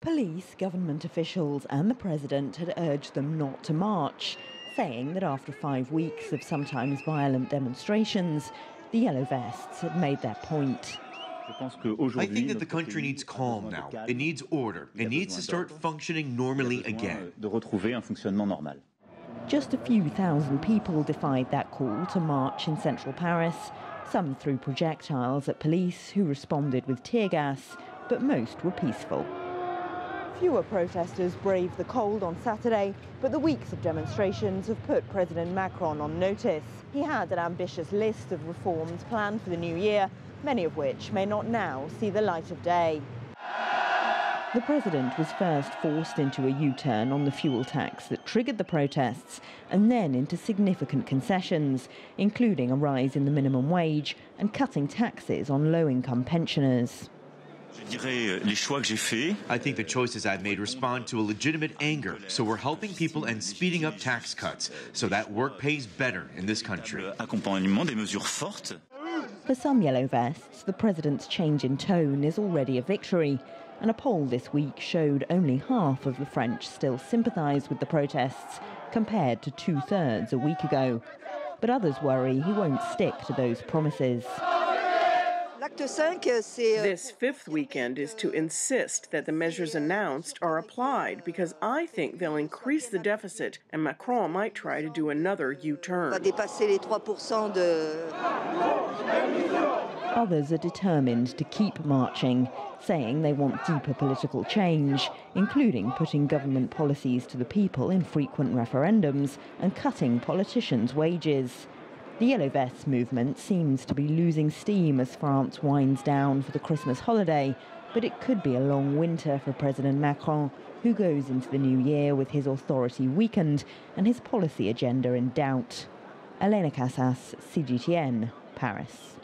Police, government officials and the president had urged them not to march, saying that after 5 weeks of sometimes violent demonstrations, the Yellow Vests had made their point. I think that the country needs calm now. It needs order. It needs to start functioning normally again. Just a few thousand people defied that call to march in central Paris. Some threw projectiles at police, who responded with tear gas, but most were peaceful. Fewer protesters braved the cold on Saturday, but the weeks of demonstrations have put President Macron on notice. He had an ambitious list of reforms planned for the new year, many of which may not now see the light of day. The president was first forced into a U-turn on the fuel tax that triggered the protests, and then into significant concessions, including a rise in the minimum wage and cutting taxes on low-income pensioners. I think the choices I've made respond to a legitimate anger, so we're helping people and speeding up tax cuts so that work pays better in this country. For some Yellow Vests, the president's change in tone is already a victory, and a poll this week showed only half of the French still sympathise with the protests, compared to 2/3 a week ago. But others worry he won't stick to those promises. This fifth weekend is to insist that the measures announced are applied, because I think they'll increase the deficit and Macron might try to do another U-turn. Others are determined to keep marching, saying they want deeper political change, including putting government policies to the people in frequent referendums and cutting politicians' wages. The Yellow Vests movement seems to be losing steam as France winds down for the Christmas holiday, but it could be a long winter for President Macron, who goes into the new year with his authority weakened and his policy agenda in doubt. Elena Casas, CGTN, Paris.